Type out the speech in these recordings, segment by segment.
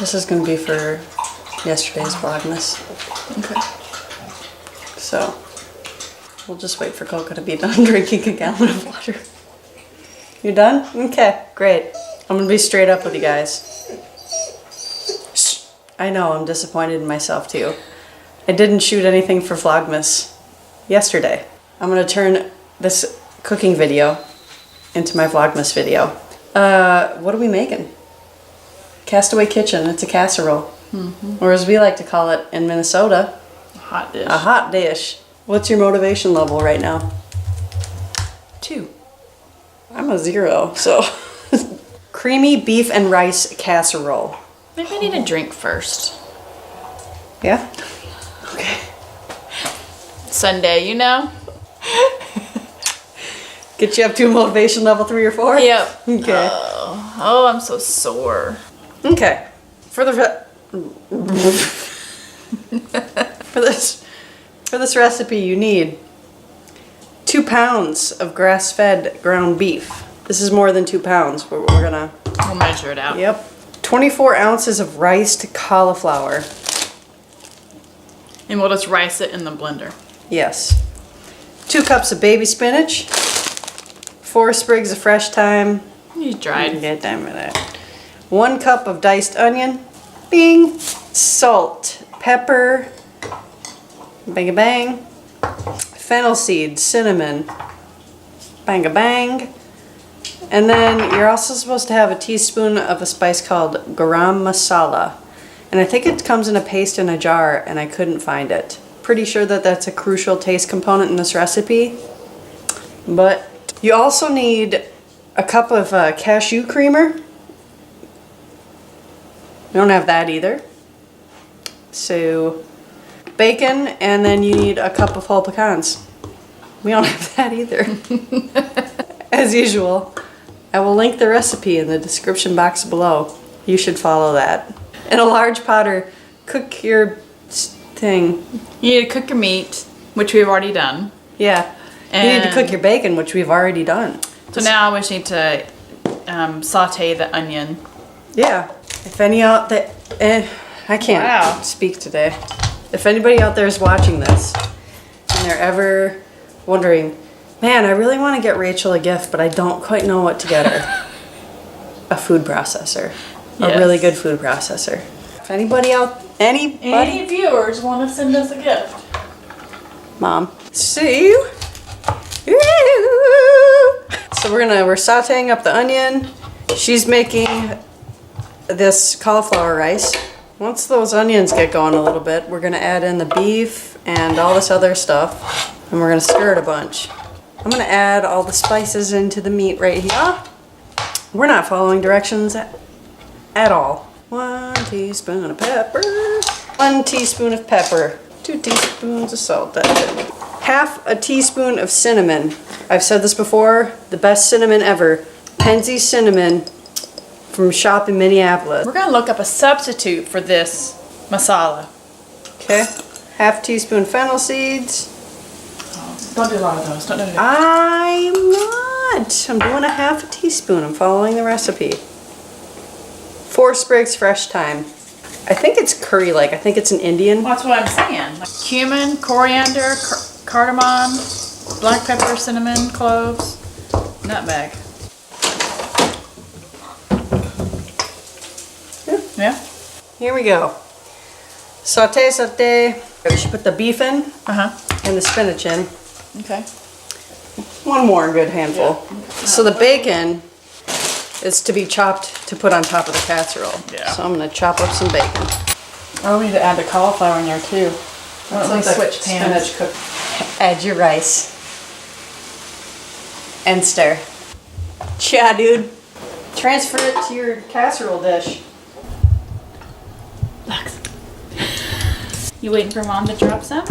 This is going to be for yesterday's Vlogmas. Okay. So, we'll just wait for Coco to be done drinking a gallon of water. You done? Okay, great. I'm going to be straight up with you guys. I know, I'm disappointed in myself too. I didn't shoot anything for Vlogmas yesterday. I'm going to turn this cooking video into my Vlogmas video. What are we making? Castaway Kitchen. It's a casserole. Or as we like to call it in Minnesota, A hot dish. a hot dish. What's your motivation level right now? 2. I'm a 0, so. Creamy beef and rice casserole. Maybe I need a drink first. Yeah? Okay. Sunday, you know? Get you up to motivation level 3 or 4? Yep. Okay. Oh, I'm so sore. Okay. For the for this recipe, you need 2 pounds of grass-fed ground beef. This is more than 2 pounds. We're gonna. We'll measure it out. Yep. 24 ounces of riced cauliflower. And we'll just rice it in the blender. Yes. 2 cups of baby spinach. 4 sprigs of fresh thyme. You dried. Get done with it. 1 cup of diced onion. Bing. Salt. Pepper. Bang a bang. Fennel seeds. Cinnamon. Bang a bang. And then you're also supposed to have a teaspoon of a spice called garam masala. And I think it comes in a paste in a jar, and I couldn't find it. Pretty sure that that's a crucial taste component in this recipe. But you also need a cup of cashew creamer. We don't have that either. So, bacon, and then you need a cup of whole pecans. We don't have that either. As usual, I will link the recipe in the description box below. You should follow that. In a large pot, cook your thing. You need to cook your meat, which we've already done. Yeah. You need to cook your bacon, which we've already done. So now we just need to saute the onion. Yeah. If any out there, I can't speak today. If anybody out there is watching this and they're ever wondering, man, I really want to get Rachel a gift, but I don't quite know what to get her. A food processor. Yes. A really good food processor. If anybody Any viewers want to send us a gift? Mom. See you. So we're sauteing up the onion. She's making this cauliflower rice. Once those onions get going a little bit, we're gonna add in the beef and all this other stuff, and we're gonna stir it a bunch. I'm gonna add all the spices into the meat right here. We're not following directions at all. 1 teaspoon of pepper. 1 teaspoon of pepper. 2 teaspoons of salt. That's it. Half a teaspoon of cinnamon. I've said this before, the best cinnamon ever. Penzi cinnamon from a shop in Minneapolis. We're gonna look up a substitute for this masala. Okay. Half teaspoon fennel seeds. Don't do a lot of those. Don't do it. I'm not. I'm doing a half a teaspoon. I'm following the recipe. 4 sprigs fresh thyme. I think it's curry-like. I think it's an Indian. That's what I'm saying. Like cumin, coriander, cardamom, black pepper, cinnamon, cloves, nutmeg. Yeah? Here we go. Saute, saute. We should put the beef in and the spinach in. Okay. 1 more good handful. Yeah. So the bacon is to be chopped to put on top of the casserole. Yeah. So I'm going to chop up some bacon. Oh, we need to add the cauliflower in there too. Why don't we switch pans? Spinach cook. Add your rice. And stir. Yeah, dude. Transfer it to your casserole dish. You waiting for Mom to drop some?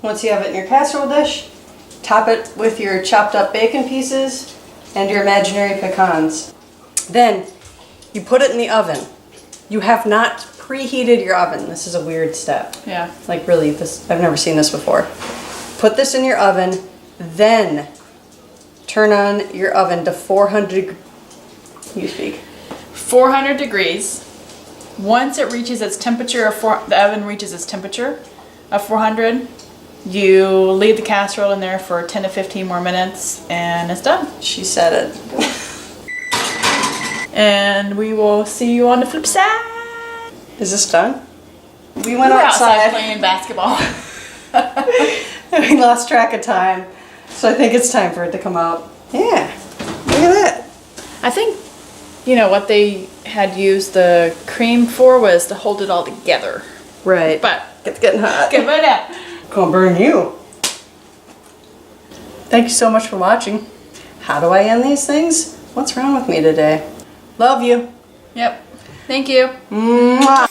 Once you have it in your casserole dish, top it with your chopped up bacon pieces and your imaginary pecans. Then you put it in the oven. You have not preheated your oven. This is a weird step. Yeah. Like really, I've never seen this before. Put this in your oven, then turn on your oven to 400. You speak. 400 degrees. Once it reaches its temperature of the oven reaches its temperature of 400, you leave the casserole in there for 10 to 15 more minutes and it's done. She said it. And we will see you on the flip side. Is this done? We went We're outside. playing basketball. We lost track of time. So I think it's time for it to come out. Yeah. Look at that. I think, you know, what they had used the cream for was to hold it all together. Right. But It's getting hot. give it up. Gonna burn you. Thank you so much for watching. How do I end these things? What's wrong with me today? Love you. Yep. Thank you. Mwah.